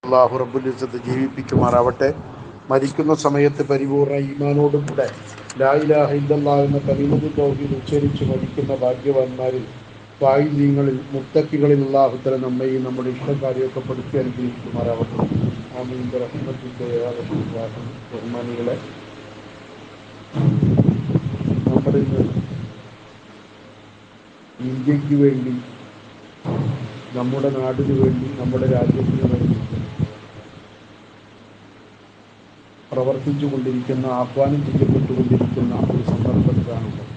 അള്ളാഹു റബ്ബുൽ ഇസ്സത്ത് ജീവിപ്പിക്കുമാറാവട്ടെ. മരിക്കുന്ന സമയത്ത് പരിപൂർണ്ണ ഈമാനോടും കൂടെ ലാ ഇലാഹ ഇല്ലല്ലാഹ് എന്ന കലിമത്തുൽ തൗഹീദ് ഉച്ചരിച്ച് മരിക്കുന്ന ഭാഗ്യവാന്മാരിൽ ഫായിസീങ്ങളിൽ മുത്തക്കികളിൽ അല്ലാഹു തആല നമ്മയും നമ്മുടെ ഇഷ്ടകാര്യമൊക്കെ പെടുത്തി അനുഗ്രഹിക്കുമാറാവട്ടെ. ആമീൻ റഹ്മത്തിൻ്റെ ബഹുമാനികളെ, നമ്മുടെ ഇന്ന് ഇന്ത്യക്ക് വേണ്ടി, നമ്മുടെ നാടിന് വേണ്ടി, നമ്മുടെ രാജ്യത്തിന് വേണ്ടി പ്രവർത്തിച്ചു കൊണ്ടിരിക്കുന്ന, ആഹ്വാനം ചെയ്യപ്പെട്ടുകൊണ്ടിരിക്കുന്ന ഒരു സന്ദർഭത്തിലാണുള്ളത്.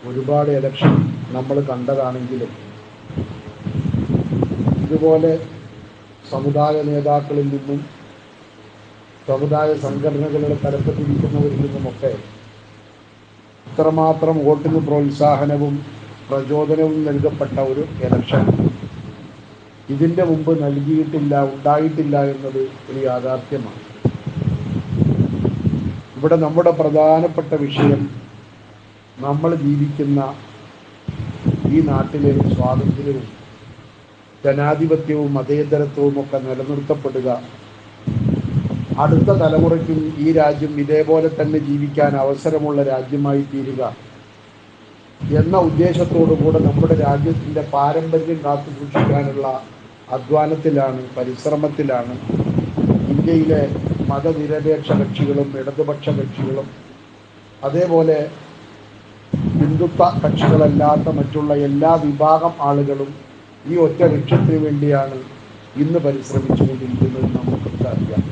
ഒരുപാട് ഇലക്ഷൻ നമ്മൾ കണ്ടതാണെങ്കിലും ഇതുപോലെ സമുദായ നേതാക്കളിൽ നിന്നും സമുദായ സംഘടനകളുടെ തലപ്പത്തിരിക്കുന്നവരിൽ നിന്നുമൊക്കെ ഇത്രമാത്രം വോട്ടിന് പ്രോത്സാഹനവും പ്രചോദനവും നൽകപ്പെട്ട ഒരു ഇലക്ഷൻ ഇതിൻ്റെ മുമ്പ് നൽകിയിട്ടില്ല, ഉണ്ടായിട്ടില്ല എന്നത് ഒരു യാഥാർത്ഥ്യമാണ്. ഇവിടെ നമ്മുടെ പ്രധാനപ്പെട്ട വിഷയം നമ്മൾ ജീവിക്കുന്ന ഈ നാട്ടിലെ സ്വാതന്ത്ര്യവും ജനാധിപത്യവും മതേതരത്വവും ഒക്കെ നിലനിർത്തപ്പെടുക, അടുത്ത തലമുറയ്ക്കും ഈ രാജ്യം ഇതേപോലെ തന്നെ ജീവിക്കാൻ അവസരമുള്ള രാജ്യമായി തീരുക എന്ന ഉദ്ദേശത്തോടുകൂടെ നമ്മുടെ രാജ്യത്തിൻ്റെ പാരമ്പര്യം കാത്തു സൂക്ഷിക്കാനുള്ള അധ്വാനത്തിലാണ്, പരിശ്രമത്തിലാണ് ഇന്ത്യയിലെ മതനിരപേക്ഷ കക്ഷികളും ഇടതുപക്ഷ കക്ഷികളും അതേപോലെ ഹിന്ദുത്വ കക്ഷികളല്ലാത്ത മറ്റുള്ള എല്ലാ വിഭാഗം ആളുകളും ഈ ഒറ്റ ലക്ഷ്യത്തിന് വേണ്ടിയാണ് ഇന്ന് പരിശ്രമിച്ചുകൊണ്ടിരിക്കുന്നത്. നമുക്കൊക്കെ അറിയാം,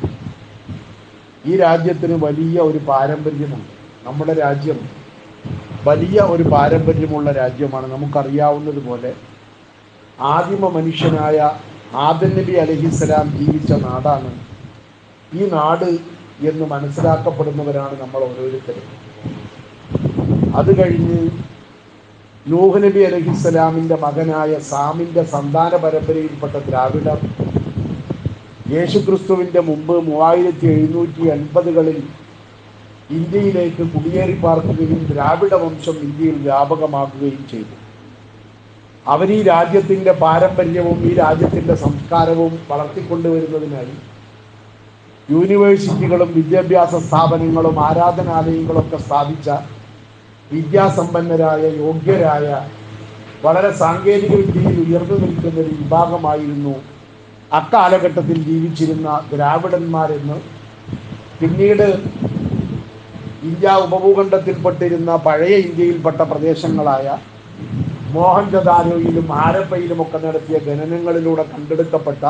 ഈ രാജ്യത്തിന് വലിയ ഒരു പാരമ്പര്യമുണ്ട്. നമ്മുടെ രാജ്യം വലിയ ഒരു പാരമ്പര്യമുള്ള രാജ്യമാണ്. നമുക്കറിയാവുന്നതുപോലെ ആദിമ മനുഷ്യനായ ആദം നബി അലൈഹിസ്സലാം ജീവിച്ച നാടാണ് ഈ നാട് എന്ന് മനസ്സിലാക്കപ്പെടുന്നവരാണ് നമ്മൾ ഓരോരുത്തരും. അത് കഴിഞ്ഞ് നൂഹ് നബി അലൈഹിസ്സലാമിൻ്റെ മകനായ സാമിൻ്റെ സന്താന പരമ്പരയിൽപ്പെട്ട ദ്രാവിഡർ യേശുക്രിസ്തുവിൻ്റെ മുമ്പ് 3780കളിൽ ഇന്ത്യയിലേക്ക് കുടിയേറി പാർക്കുകയും ദ്രാവിഡ വംശം ഇന്ത്യയിൽ വ്യാപകമാക്കുകയും ചെയ്തു. അവർ ഈ രാജ്യത്തിൻ്റെ പാരമ്പര്യവും ഈ രാജ്യത്തിൻ്റെ സംസ്കാരവും വളർത്തിക്കൊണ്ടുവരുന്നതിനായി യൂണിവേഴ്സിറ്റികളും വിദ്യാഭ്യാസ സ്ഥാപനങ്ങളും ആരാധനാലയങ്ങളൊക്കെ സ്ഥാപിച്ച വിദ്യാസമ്പന്നരായ, യോഗ്യരായ, വളരെ സാങ്കേതിക വിദ്യയിൽ ഉയർന്നു നിൽക്കുന്ന ഒരു വിഭാഗമായിരുന്നു അക്കാലഘട്ടത്തിൽ ജീവിച്ചിരുന്ന ദ്രാവിഡന്മാരെന്ന് പിന്നീട് ഇന്ത്യ ഉപഭൂഖണ്ഡത്തിൽപ്പെട്ടിരുന്ന പഴയ ഇന്ത്യയിൽപ്പെട്ട പ്രദേശങ്ങളായ മോഹൻജദാരോയിലും ഹാരപ്പയിലുമൊക്കെ നടത്തിയ ഖനനങ്ങളിലൂടെ കണ്ടെടുക്കപ്പെട്ട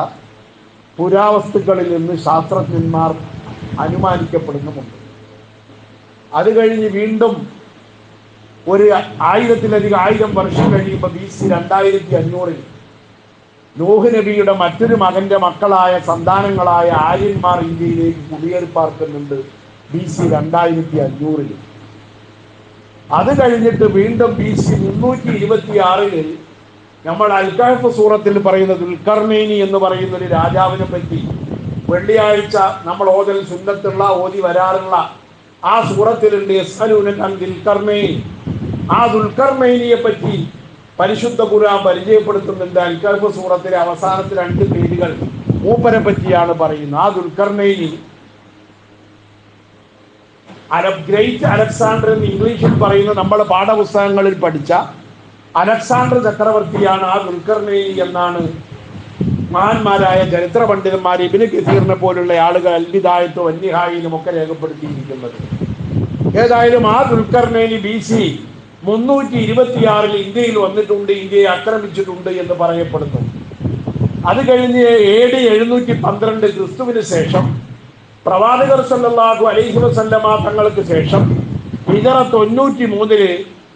പുരാവസ്തുക്കളിൽ നിന്ന് ശാസ്ത്രജ്ഞന്മാർ അനുമാനിക്കപ്പെടുന്നുമുണ്ട്. അത് കഴിഞ്ഞ് വീണ്ടും ഒരു 1000 വർഷം കഴിയുമ്പോൾ BC 2500 നൂഹ് നബിയുടെ മറ്റൊരു മകൻ്റെ മക്കളായ സന്താനങ്ങളായ ആര്യന്മാർ ഇന്ത്യയിലേക്ക് കുടിയേറി പാർക്കുന്നുണ്ട് BC 2500. അത് കഴിഞ്ഞിട്ട് വീണ്ടും BC 326 നമ്മൾ അൽ-കഹ്ഫ് സൂറത്തിൽ പറയുന്ന ദുൽഖർനൈനി എന്ന് പറയുന്ന ഒരു രാജാവിനെ പറ്റി വെള്ളിയാഴ്ച നമ്മൾ ഓതി വരാറുള്ള ആ സൂറത്തിലുണ്ട്. യസ്അലൂനക അൻ ദുൽഖർനൈൻ. ആ ദുൽഖർനൈനിയെ പറ്റി പരിശുദ്ധ ഖുർആൻ പരിചയപ്പെടുത്തുന്നുണ്ട്. അൽ-കഹ്ഫ് സൂറത്തിലെ അവസാനത്തെ 2 പേരുകൾ മൂപ്പരെ പറ്റിയാണ് പറയുന്നത്. ആ ദുൽഖർനൈനി ഗ്രേറ്റ് അലക്സാണ്ടർ എന്ന് ഇംഗ്ലീഷിൽ പറയുന്ന നമ്മൾ പാഠപുസ്തകങ്ങളിൽ പഠിച്ച അലക്സാണ്ടർ ചക്രവർത്തിയാണ് ആ ദുൽഖർനൈനി എന്നാണ് മഹാന്മാരായ ചരിത്ര പണ്ഡിതന്മാർ ഇബ്നു കസീറിനെ പോലുള്ള ആളുകൾ അൽ-ബിദായത്തും വൻ-നിഹായയിലും ഒക്കെ രേഖപ്പെടുത്തിയിരിക്കുന്നത്. ഏതായാലും ആ ദുൽഖർനൈനി BC 326 ഇന്ത്യയിൽ വന്നിട്ടുണ്ട്, ഇന്ത്യയെ ആക്രമിച്ചിട്ടുണ്ട് എന്ന് പറയപ്പെടുന്നു. അത് കഴിഞ്ഞ് AD 712 ക്രിസ്തുവിന് ശേഷം പ്രവാചകർ സല്ലല്ലാഹു അലൈഹി വസല്ലമ തങ്ങൾക്ക് ശേഷം ഹിജറ 93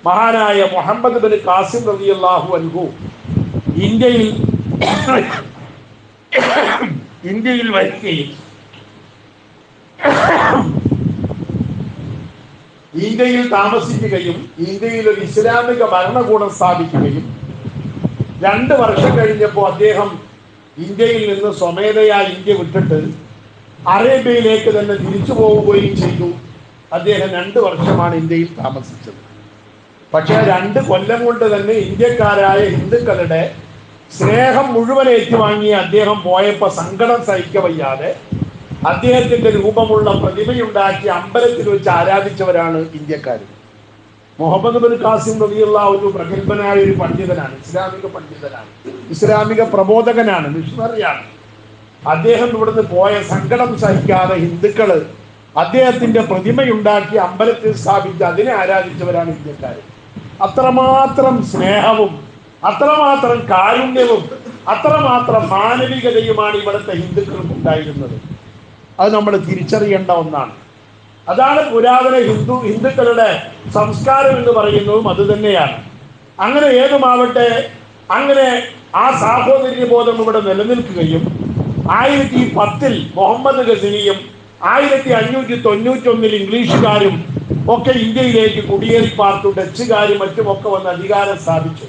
മഹാനായ മുഹമ്മദ് ബിൻ ഖാസിം റളിയല്ലാഹു അൻഹു ഇന്ത്യയിൽ വരികയും ഇന്ത്യയിൽ താമസിക്കുകയും ഇന്ത്യയിൽ ഒരു ഇസ്ലാമിക ഭരണകൂടം സ്ഥാപിക്കുകയും 2 വർഷം കഴിഞ്ഞപ്പോൾ അദ്ദേഹം ഇന്ത്യയിൽ നിന്ന് സ്വമേധയാ ഇന്ത്യ വിട്ടിട്ട് അറേബ്യയിലേക്ക് തന്നെ തിരിച്ചു പോവുകയും ചെയ്തു. അദ്ദേഹം 2 വർഷമാണ് ഇന്ത്യയിൽ താമസിച്ചത്. പക്ഷേ 2 കൊല്ലം കൊണ്ട് തന്നെ ഇന്ത്യക്കാരായ ഹിന്ദുക്കളുടെ സ്നേഹം മുഴുവൻ ഏറ്റുവാങ്ങിയ അദ്ദേഹം പോയപ്പോൾ സങ്കടം സഹിക്കവയ്യാതെ അദ്ദേഹത്തിന്റെ രൂപമുള്ള പ്രതിമയുണ്ടാക്കി അമ്പലത്തിൽ വെച്ച് ആരാധിച്ചവരാണ് ഇന്ത്യക്കാർ. മുഹമ്മദ് ബിൻ ഖാസിം റളിയല്ലാഹു അൻഹു പ്രഗത്ഭനായ ഒരു പണ്ഡിതനാണ്, ഇസ്ലാമിക പണ്ഡിതനാണ്, ഇസ്ലാമിക പ്രബോധകനാണ്, മിഷണറിയാണ്. അദ്ദേഹം ഇവിടുന്ന് പോയ സങ്കടം സഹിക്കാതെ ഹിന്ദുക്കള് അദ്ദേഹത്തിന്റെ പ്രതിമയുണ്ടാക്കി അമ്പലത്തിൽ സ്ഥാപിച്ച് അതിനെ ആരാധിച്ചവരാണ് ഇന്ത്യക്കാർ. അത്രമാത്രം സ്നേഹവും അത്രമാത്രം കാരുണ്യവും അത്രമാത്രം മാനവികതയുമാണ് ഇവിടുത്തെ ഹിന്ദുക്കൾക്ക് ഉണ്ടായിരുന്നത്. അത് നമ്മൾ തിരിച്ചറിയേണ്ട ഒന്നാണ്. അതാണ് പുരാതന ഹിന്ദുക്കളുടെ സംസ്കാരം എന്ന് പറയുന്നതും അത് തന്നെയാണ്. അങ്ങനെ ഏതുമാവട്ടെ, അങ്ങനെ ആ സാഹോദര്യബോധം ഇവിടെ നിലനിൽക്കുകയും 1010 മുഹമ്മദ് ഗസനിയും 1591 ഇംഗ്ലീഷുകാരും ഒക്കെ ഇന്ത്യയിലേക്ക് കുടിയേറി പാർത്തു. ഡച്ചുകാരും മറ്റുമൊക്കെ വന്ന് അധികാരം സ്ഥാപിച്ചു.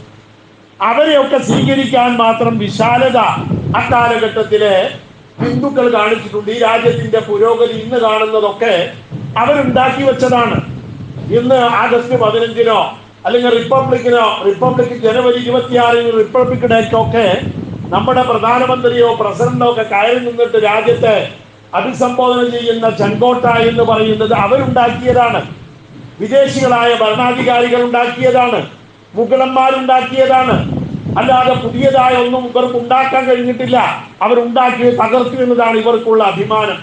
അവരെയൊക്കെ സ്വീകരിക്കാൻ മാത്രം വിശാലത അക്കാലഘട്ടത്തിലെ ഹിന്ദുക്കൾ കാണിച്ചിട്ടുണ്ട്. ഈ രാജ്യത്തിന്റെ പുരോഗതി ഇന്ന് കാണുന്നതൊക്കെ അവരുണ്ടാക്കി വെച്ചതാണ്. ഇന്ന് ആഗസ്റ്റ് 15 അല്ലെങ്കിൽ റിപ്പബ്ലിക് ജനുവരി 26 റിപ്പബ്ലിക് ഡേക്കൊക്കെ നമ്മുടെ പ്രധാനമന്ത്രിയോ പ്രസിഡന്റോ ഒക്കെ കയറി നിന്നിട്ട് രാജ്യത്തെ അഭിസംബോധന ചെയ്യുന്ന ചെങ്കോട്ട എന്ന് പറയുന്നത് അവരുണ്ടാക്കിയതാണ്. വിദേശികളായ ഭരണാധികാരികൾ ഉണ്ടാക്കിയതാണ്, മുഗളന്മാരുണ്ടാക്കിയതാണ്. അല്ലാതെ പുതിയതായ ഒന്നും ഇവർക്ക് ഉണ്ടാക്കാൻ കഴിഞ്ഞിട്ടില്ല. അവരുണ്ടാക്കി തകർത്തു എന്നതാണ് ഇവർക്കുള്ള അഭിമാനം.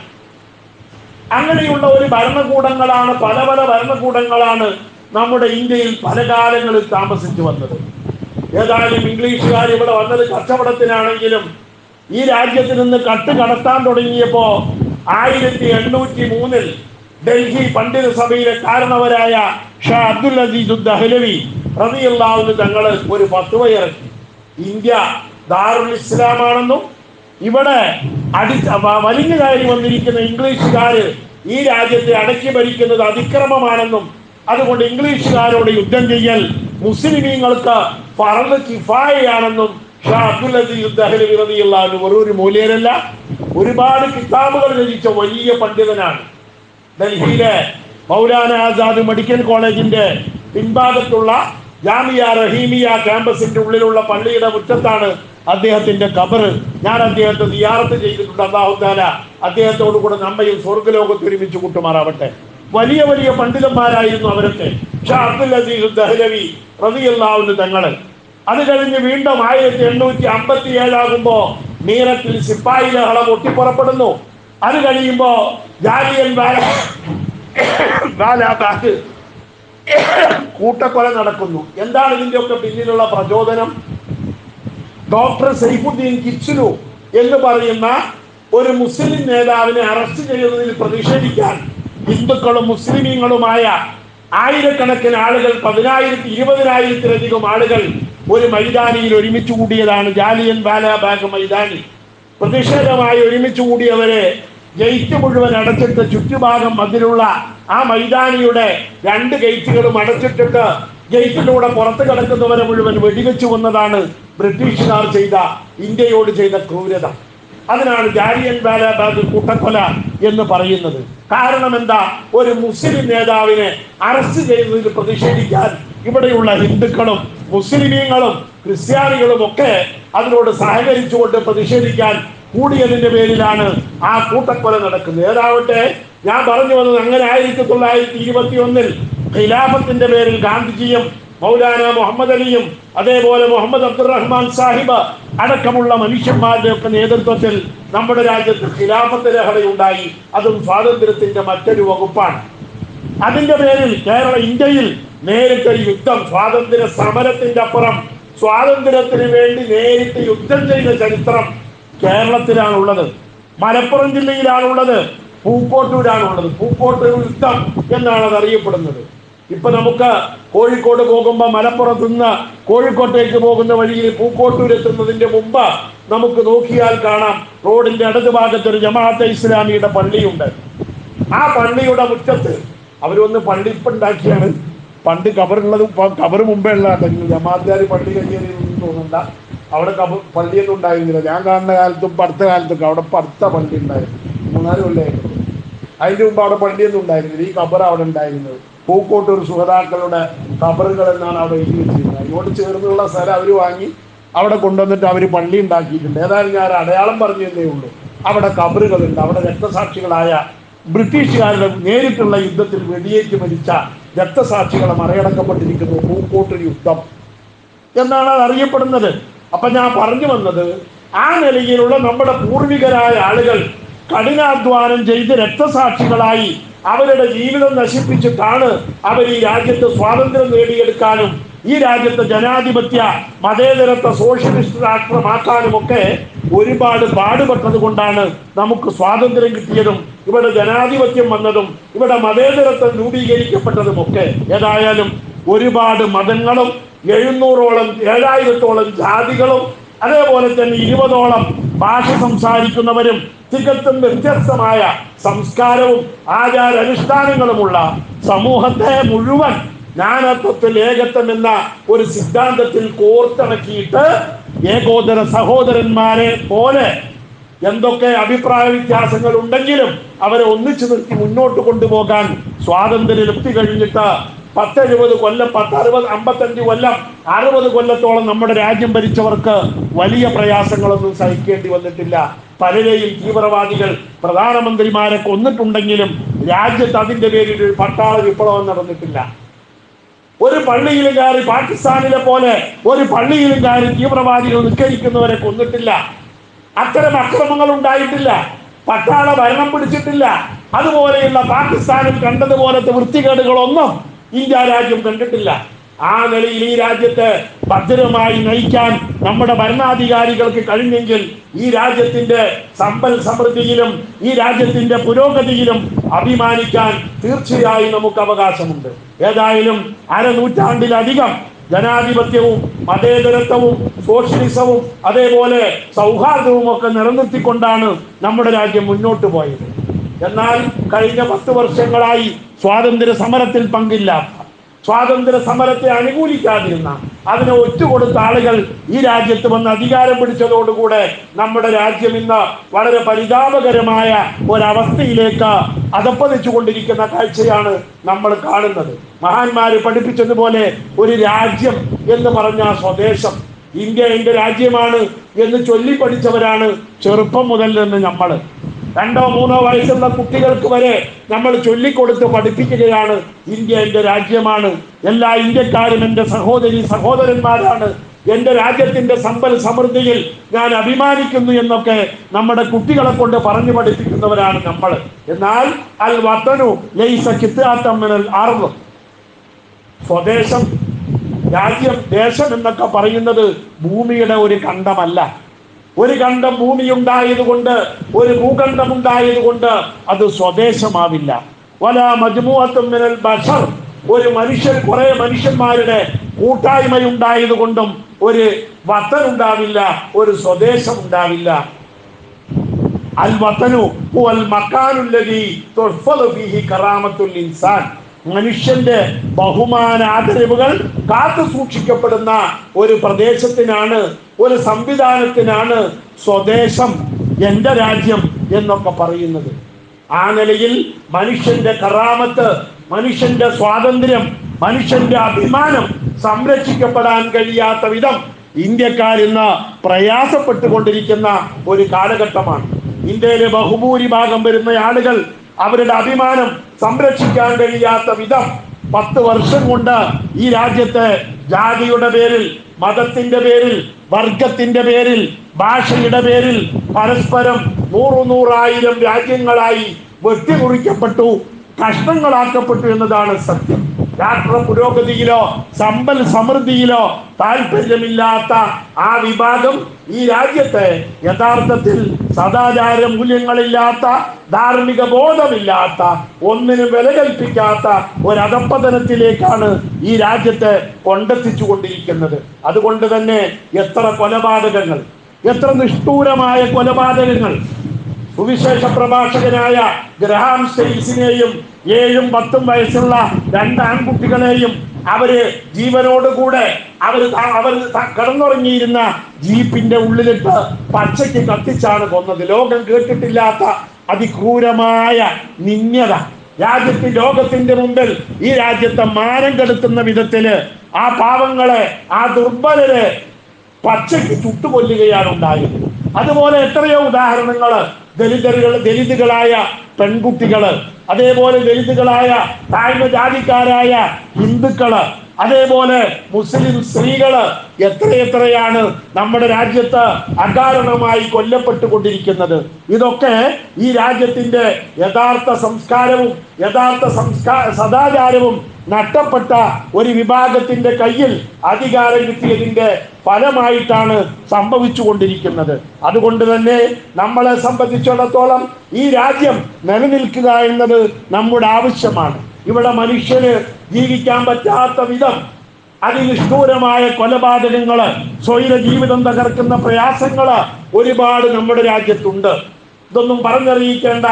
അങ്ങനെയുള്ള ഒരു ഭരണകൂടങ്ങളാണ്, പല ഭരണകൂടങ്ങളാണ് നമ്മുടെ ഇന്ത്യയിൽ പല കാലങ്ങളിൽ താമസിച്ചു വന്നത്. ഏതായാലും ഇംഗ്ലീഷുകാർ ഇവിടെ വന്നത് കച്ചവടത്തിനാണെങ്കിലും ഈ രാജ്യത്ത് നിന്ന് കടത്താൻ തുടങ്ങിയപ്പോ 1803 ഡൽഹി പണ്ഡിത സഭയിലെ കാരണവരായ ഷാ അബ്ദുൽ അസീസ് ദഹ്ലവി റളിയല്ലാഹു അൻഹു തങ്ങൾ ഒരു ഫത്വ ഇറക്കി. ഇന്ത്യ ദാറുൽ ഇസ്ലാമാണെന്നും ഇവിടെ വലിഞ്ഞു കയറി വന്നിരിക്കുന്ന ഇംഗ്ലീഷുകാര് ഈ രാജ്യത്തെ അടക്കി ഭരിക്കുന്നത് അതിക്രമമാണെന്നും അതുകൊണ്ട് ഇംഗ്ലീഷുകാരോട് യുദ്ധം ചെയ്യൽ മുസ്ലിമീങ്ങൾക്ക് ഫർദ് കിഫായയാണെന്നും ഷാ അബ്ദുൽ അസീസ് ദഹ്ലവി റളിയല്ലാഹു അൻഹു ഒരു മൂല്യരല്ല, ഒരുപാട് കിതാബുകൾ രചിച്ച വലിയ പണ്ഡിതനാണ്. ഡൽഹിയിലെ മൗലാന ആസാദ് മെഡിക്കൽ കോളേജിന്റെ പിൻഭാഗത്തുള്ള ജാമിയ റഹീമിയ ക്യാമ്പസിന്റെ ഉള്ളിലുള്ള പള്ളിയുടെ മുറ്റത്താണ് അദ്ദേഹത്തിന്റെ ഖബർ. ഞാൻ അദ്ദേഹത്തെ സിയാറത്ത് ചെയ്തിട്ടുണ്ട്. അല്ലാഹു തആല അദ്ദേഹത്തോടു കൂടെ നമ്മയും സ്വർഗ്ഗലോകത്ത് ഒരുമിച്ച് കൂട്ടുമാറാവട്ടെ. വലിയ പണ്ഡിതന്മാരായിരുന്നു അവരൊക്കെ. ഷാ അബ്ദുൽ അസീസ് ദഹ്ലവി റളിയല്ലാഹു അൻഹു തങ്ങള്. അത് കഴിഞ്ഞ് വീണ്ടും 1857 ആകുമ്പോ മീററ്റിൽ സിപ്പാഹി ലഹള പൊട്ടിപ്പുറപ്പെടുന്നു. അത് കഴിയുമ്പോ ജാലിയൻ വാലാബാഗ് കൂട്ടക്കൊല നടക്കുന്നു. എന്താണ് ഇതിന്റെ ഒക്കെ പിന്നിലുള്ള പ്രചോദനം? ഡോക്ടർ സൈഫുദ്ദീൻ കിച്ലു എന്ന് പറയുന്ന ഒരു മുസ്ലിം നേതാവിനെ അറസ്റ്റ് ചെയ്യുന്നതിൽ പ്രതിഷേധിക്കാൻ ഹിന്ദുക്കളും മുസ്ലിമീങ്ങളുമായ ആയിരക്കണക്കിന് ആളുകൾ, 10,000-20,000-ലധികം ആളുകൾ ഒരു മൈതാനിയിൽ ഒരുമിച്ച് കൂടിയതാണ് ജാലിയൻ വാലാബാഗ് മൈതാനി. പ്രതിഷേധമായി ഒരുമിച്ച് കൂടിയവരെ ഗേറ്റ് മുഴുവൻ അടച്ചിട്ട് ചുറ്റുഭാഗം അതിലുള്ള ആ മൈതാനിയുടെ 2 ഗേറ്റുകളും അടച്ചിട്ടിട്ട് ഗേറ്റിലൂടെ പുറത്തു കിടക്കുന്നവരെ മുഴുവൻ വെടിവെച്ചു കൊന്നതാണ് ബ്രിട്ടീഷുകാർ ഇന്ത്യയോട് ചെയ്ത ക്രൂരത. അതിനാണ് ജാലിയൻ വാലാബാഗ് കൂട്ടക്കൊല എന്ന് പറയുന്നത്. കാരണം എന്താ? ഒരു മുസ്ലിം നേതാവിനെ അറസ്റ്റ് ചെയ്തതിൽ പ്രതിഷേധിക്കാൻ ഇവിടെയുള്ള ഹിന്ദുക്കളും മുസ്ലിമീങ്ങളും ക്രിസ്ത്യാനികളും ഒക്കെ അതിനോട് സഹകരിച്ചുകൊണ്ട് പ്രതിഷേധിക്കാൻ കൂടിയതിന്റെ പേരിലാണ് ആ കൂട്ടക്കൊല നടക്കുന്നത്. ഏതാവട്ടെ, ഞാൻ പറഞ്ഞു വന്നത് അങ്ങനെ 1921 ഖിലാഫത്തിന്റെ പേരിൽ ഗാന്ധിജിയും മൗലാന മുഹമ്മദ് അലിയും അതേപോലെ മുഹമ്മദ് അബ്ദുറഹ്മാൻ സാഹിബ് അടക്കമുള്ള മനുഷ്യന്മാരുടെ ഒക്കെ നേതൃത്വത്തിൽ നമ്മുടെ രാജ്യത്ത് ഖിലാഫത്ത് ലഹളയുണ്ടായി. അതും സ്വാതന്ത്ര്യത്തിന്റെ മറ്റൊരു വകുപ്പാണ്. അതിന്റെ പേരിൽ ഇന്ത്യയിൽ നേരിട്ട് യുദ്ധം, സ്വാതന്ത്ര്യ സമരത്തിന്റെ അപ്പുറം സ്വാതന്ത്ര്യത്തിന് വേണ്ടി നേരിട്ട് യുദ്ധം ചെയ്ത ചരിത്രം കേരളത്തിലാണുള്ളത്. മലപ്പുറം ജില്ലയിലാണുള്ളത്, പൂക്കോട്ടൂരാണുള്ളത്. പൂക്കോട്ടൂർ യുദ്ധം എന്നാണ് അത് അറിയപ്പെടുന്നത്. ഇപ്പൊ നമുക്ക് കോഴിക്കോട് പോകുമ്പോൾ മലപ്പുറത്ത് നിന്ന് കോഴിക്കോട്ടേക്ക് പോകുന്ന വഴിയിൽ പൂക്കോട്ടൂർ എത്തുന്നതിന്റെ മുമ്പ് നമുക്ക് നോക്കിയാൽ കാണാം റോഡിന്റെ ഇടതു ഭാഗത്ത് ഒരു ജമാഅത്തെ ഇസ്ലാമിയുടെ പള്ളിയുണ്ട്. ആ പള്ളിയുടെ മുറ്റത്ത് അവരൊന്ന് പള്ളി ഇപ്പം ഉണ്ടാക്കിയാണ്. പണ്ട് കബറുള്ളത്, കബറ് മുമ്പേ ഉള്ളതാണ്. ജമാഅത്തുകാർ പള്ളി കയ്യേറിയൊന്നും തോന്നണ്ട. അവിടെ പള്ളിയൊന്നും ഉണ്ടായിരുന്നില്ല. ഞാൻ കാണുന്ന കാലത്തും അടുത്ത കാലത്തൊക്കെ അവിടെ അടുത്ത പള്ളി ഉണ്ടായിരുന്നു. 3-4 കൊല്ലമായിരുന്നു. അതിന്റെ മുമ്പ് അവിടെ പള്ളിയൊന്നും ഉണ്ടായിരുന്നില്ല. ഈ കബർ അവിടെ ഉണ്ടായിരുന്നത് പൂക്കോട്ടൂർ സുഹതാക്കളുടെ കബറുകൾ എന്നാണ് അവിടെ എഴുതി വെച്ചിരുന്നത്. അതിനോട് ചേർന്നുള്ള സ്ഥലം അവർ വാങ്ങി അവിടെ കൊണ്ടുവന്നിട്ട് അവർ പള്ളി ഉണ്ടാക്കിയിട്ടുണ്ട്. ഏതായാലും ഞാൻ അടയാളം പറഞ്ഞു തന്നേ ഉള്ളൂ. അവിടെ കബറുകളുണ്ട്. അവിടെ രക്തസാക്ഷികളായ ബ്രിട്ടീഷുകാരുടെ നേരിട്ടുള്ള യുദ്ധത്തിൽ വെടിയേറ്റ് മരിച്ച രക്തസാക്ഷികളെ മറികടക്കപ്പെട്ടിരിക്കുന്നു. പൂക്കോട്ടൂർ യുദ്ധം എന്നാണ് അത് അറിയപ്പെടുന്നത്. അപ്പൊ ഞാൻ പറഞ്ഞു വന്നത്, ആ നിലയിലുള്ള നമ്മുടെ പൂർവികരായ ആളുകൾ കഠിനാധ്വാനം ചെയ്ത് രക്തസാക്ഷികളായി അവരുടെ ജീവിതം നശിപ്പിച്ചിട്ടാണ് അവർ ഈ രാജ്യത്ത് സ്വാതന്ത്ര്യം നേടിയെടുക്കാനും ഈ രാജ്യത്തെ ജനാധിപത്യ മതേതരത്വ സോഷ്യലിസ്റ്റ് രാഷ്ട്രമാക്കാനുമൊക്കെ ഒരുപാട് പാടുപെട്ടത് കൊണ്ടാണ് നമുക്ക് സ്വാതന്ത്ര്യം കിട്ടിയതും ഇവിടെ ജനാധിപത്യം വന്നതും ഇവിടെ മതേതരത്വം രൂപീകരിക്കപ്പെട്ടതുമൊക്കെ. ഏതായാലും ഒരുപാട് മതങ്ങളും 700-ഓളം ജാതികളും അതേപോലെ തന്നെ 20ഓളം ഭാഷ സംസാരിക്കുന്നവരും തികച്ചും വ്യത്യസ്തമായ സംസ്കാരവും ആചാരാനുഷ്ഠാനങ്ങളുമുള്ള സമൂഹത്തെ മുഴുവൻ നാനാത്വത്തിൽ ഏകത്വം എന്ന ഒരു സിദ്ധാന്തത്തിൽ കോർത്തിണക്കിയിട്ട് ഏകോദര സഹോദരന്മാരെ പോലെ എന്തൊക്കെ അഭിപ്രായ വ്യത്യാസങ്ങൾ ഉണ്ടെങ്കിലും അവരെ ഒന്നിച്ചു നിർത്തി മുന്നോട്ട് കൊണ്ടുപോകാൻ സ്വാതന്ത്ര്യം എത്തി കഴിഞ്ഞിട്ട് 10-70 കൊല്ലം, 55 കൊല്ലം, 60 കൊല്ലത്തോളം നമ്മുടെ രാജ്യം ഭരിച്ചവർക്ക് വലിയ പ്രയാസങ്ങളൊന്നും സഹിക്കേണ്ടി വന്നിട്ടില്ല. പലരെയും തീവ്രവാദികൾ പ്രധാനമന്ത്രിമാരെ കൊന്നിട്ടുണ്ടെങ്കിലും രാജ്യത്ത് അതിന്റെ പേരിൽ ഒരു പട്ടാള വിപ്ലവം നടന്നിട്ടില്ല. ഒരു പള്ളിയിലും കയറി പാകിസ്ഥാനിലെ പോലെ ഒരു പള്ളിയിലും കയറി തീവ്രവാദികൾ നിസ്കരിക്കുന്നവരെ കൊന്നിട്ടില്ല. അത്തരം അക്രമങ്ങൾ ഉണ്ടായിട്ടില്ല. പട്ടാള ഭരണം പിടിച്ചിട്ടില്ല. അതുപോലെയുള്ള പാകിസ്ഥാനിൽ കണ്ടതുപോലത്തെ വൃത്തികേടുകളൊന്നും ഇന്ത്യ രാജ്യം കണ്ടിട്ടില്ല. ആ നിലയിൽ ഈ രാജ്യത്തെ ഭദ്രമായി നയിക്കാൻ നമ്മുടെ ഭരണാധികാരികൾക്ക് കഴിഞ്ഞെങ്കിൽ ഈ രാജ്യത്തിന്റെ സമ്പൽ സമൃദ്ധിയിലും ഈ രാജ്യത്തിന്റെ പുരോഗതിയിലും അഭിമാനിക്കാൻ തീർച്ചയായും നമുക്ക് അവകാശമുണ്ട്. ഏതായാലും അരനൂറ്റാണ്ടിലധികം ജനാധിപത്യവും മതേതരത്വവും സോഷ്യലിസവും അതേപോലെ സൗഹാർദ്ദവും ഒക്കെ നിലനിർത്തിക്കൊണ്ടാണ് നമ്മുടെ രാജ്യം മുന്നോട്ട് പോയത്. എന്നാൽ കഴിഞ്ഞ 10 വർഷങ്ങളായി സ്വാതന്ത്ര്യ സമരത്തിൽ പങ്കില്ലാത്ത, സ്വാതന്ത്ര്യ സമരത്തെ അനുകൂലിക്കാതിരുന്ന, അതിനെ ഒറ്റുകൊടുത്ത ആളുകൾ ഈ രാജ്യത്ത് വന്ന് അധികാരം പിടിച്ചതോടുകൂടെ നമ്മുടെ രാജ്യം ഇന്ന് വളരെ പരിതാപകരമായ ഒരവസ്ഥയിലേക്ക് അധപ്പതിച്ചു കൊണ്ടിരിക്കുന്ന കാഴ്ചയാണ് നമ്മൾ കാണുന്നത്. മഹാന്മാര് പഠിപ്പിച്ചതുപോലെ ഒരു രാജ്യം എന്ന് പറഞ്ഞ സ്വദേശം, ഇന്ത്യ എന്റെ രാജ്യമാണ് എന്ന് ചൊല്ലി പഠിച്ചവരാണ് ചെറുപ്പം മുതൽ നിന്ന് നമ്മൾ. 2-3 വയസ്സുള്ള കുട്ടികൾക്ക് വരെ നമ്മൾ ചൊല്ലിക്കൊടുത്ത് പഠിപ്പിക്കുകയാണ് ഇന്ത്യ എന്റെ രാജ്യമാണ്, എല്ലാ ഇന്ത്യക്കാരും എൻ്റെ സഹോദരി സഹോദരന്മാരാണ്, എൻ്റെ രാജ്യത്തിന്റെ സമ്പൽ സമൃദ്ധിയിൽ ഞാൻ അഭിമാനിക്കുന്നു എന്നൊക്കെ നമ്മുടെ കുട്ടികളെ കൊണ്ട് പറഞ്ഞു പഠിപ്പിക്കുന്നവരാണ് നമ്മൾ. എന്നാൽ അൽ വതനു ലൈസ ഖിത്അത്തൻ മിനൽ അർദ്, സ്വദേശം, രാജ്യം, ദേശം എന്നൊക്കെ പറയുന്നത് ഭൂമിയുടെ ഒരു ഖണ്ഡമല്ല. ഒരു ഖണ്ഡം ഭൂമി ഉണ്ടായതുകൊണ്ട്, ഒരു ഭൂഖണ്ഡം ഉണ്ടായതുകൊണ്ട് അത് സ്വദേശമാവില്ല. വല മജ്മുഅത്തുൻ മിനൽ ബശർ, ഒരു മനുഷ്യൻ, കുറെ മനുഷ്യന്മാരുടെ കൂട്ടായ്മയുണ്ടായതുകൊണ്ടും ഒരു വതൻ ഉണ്ടാവില്ല, ഒരു സ്വദേശം ഉണ്ടാവില്ല. അൽ വതനു ഹുവൽ മക്കാനുല്ലദീ തുഹ്ഫദു ഫീഹി കറാമത്തുൽ ഇൻസാൻ, മനുഷ്യന്റെ ബഹുമാന ആദരവുകൾ കാത്തു സൂക്ഷിക്കപ്പെടുന്ന ഒരു പ്രദേശത്തിനാണ്, ഒരു സംവിധാനത്തിനാണ് സ്വദേശം, എൻ്റെ രാജ്യം എന്നൊക്കെ പറയുന്നത്. ആ നിലയിൽ മനുഷ്യന്റെ കറാമത്ത്, മനുഷ്യന്റെ സ്വാതന്ത്ര്യം, മനുഷ്യന്റെ അഭിമാനം സംരക്ഷിക്കപ്പെടാൻ കഴിയാത്ത വിധം ഇന്ത്യക്കാർ ഇന്ന് പ്രയാസപ്പെട്ടുകൊണ്ടിരിക്കുന്ന ഒരു കാലഘട്ടമാണ്. ഇന്ത്യയിലെ ബഹുഭൂരിഭാഗം വരുന്ന ആളുകൾ അവരുടെ അഭിമാനം സംരക്ഷിക്കാൻ കഴിയാത്ത വിധം 10 വർഷം കൊണ്ട് ഈ രാജ്യത്തെ ജാതിയുടെ പേരിൽ, മതത്തിന്റെ പേരിൽ, വർഗത്തിന്റെ പേരിൽ, ഭാഷയുടെ പേരിൽ പരസ്പരം 100-100,000 രാജ്യങ്ങളായി വെട്ടിമുറിക്കപ്പെട്ടു, കഷ്ണങ്ങളാക്കപ്പെട്ടു എന്നതാണ് സത്യം. രാഷ്ട്ര പുരോഗതിയിലോ സമ്പൽ സമൃദ്ധിയിലോ താല്പര്യമില്ലാത്ത ആ വിഭാഗം ഈ രാജ്യത്തെ യഥാർത്ഥത്തിൽ സദാചാര മൂല്യങ്ങളില്ലാത്ത, ധാർമ്മിക ബോധമില്ലാത്ത, ഒന്നിനും വില കൽപ്പിക്കാത്ത ഒരധപ്പതനത്തിലേക്കാണ് ഈ രാജ്യത്തെ കൊണ്ടെത്തിച്ചു കൊണ്ടിരിക്കുന്നത്. അതുകൊണ്ട് തന്നെ എത്ര കൊലപാതകങ്ങൾ, എത്ര നിഷ്ഠൂരമായ കൊലപാതകങ്ങൾ. സുവിശേഷ പ്രഭാഷകനായ ഗ്രഹാം സ്റ്റെയിൻസിനെയും 7-10 വയസ്സുള്ള 2 ആൺകുട്ടികളെയും അവര് ജീവനോടുകൂടെ അവർ കിടന്നുറങ്ങിയിരുന്ന ജീപ്പിന്റെ ഉള്ളിലിട്ട് പച്ചയ്ക്ക് കത്തിച്ചാണ് കൊന്നത്. ലോകം കേട്ടിട്ടില്ലാത്ത അതിക്രൂരമായ നിന്ദ്യത. ലോകത്തിന്റെ മുമ്പിൽ ഈ രാജ്യത്തെ മാനം കെടുത്തുന്ന വിധത്തില് ആ പാവങ്ങളെ, ആ ദുർബലരെ പച്ചയ്ക്ക് ചുട്ടുകൊല്ലുകയാണ് ഉണ്ടായത്. അതുപോലെ എത്രയോ ഉദാഹരണങ്ങള്. ദലിതുകളായ പെൺകുട്ടികള്, അതേപോലെ ദലിതുകളായ താഴ്ന്ന ജാതിക്കാരായ ഹിന്ദുക്കള്, അതേപോലെ മുസ്ലിം സ്ത്രീകള്, എത്രയാണ് നമ്മുടെ രാജ്യത്ത് അകാരണമായി കൊല്ലപ്പെട്ടുകൊണ്ടിരിക്കുന്നത്. ഇതൊക്കെ ഈ രാജ്യത്തിന്റെ യഥാർത്ഥ സംസ്കാരവും സദാചാരവും നഷ്ടപ്പെട്ട ഒരു വിഭാഗത്തിന്റെ കയ്യിൽ അധികാരം കിട്ടിയതിന്റെ ഫലമായിട്ടാണ് സംഭവിച്ചു കൊണ്ടിരിക്കുന്നത്. അതുകൊണ്ട് തന്നെ നമ്മളെ സംബന്ധിച്ചിടത്തോളം ഈ രാജ്യം നിലനിൽക്കുക എന്നത് നമ്മുടെ ആവശ്യമാണ്. ഇവിടെ മനുഷ്യന് ജീവിക്കാൻ പറ്റാത്ത വിധം അതിനിഷ്ഠൂരമായ കൊലപാതകങ്ങള്, സ്വൈര ജീവിതം തകർക്കുന്ന പ്രയാസങ്ങള് ഒരുപാട് നമ്മുടെ രാജ്യത്തുണ്ട്. ഇതൊന്നും പറഞ്ഞറിയിക്കേണ്ട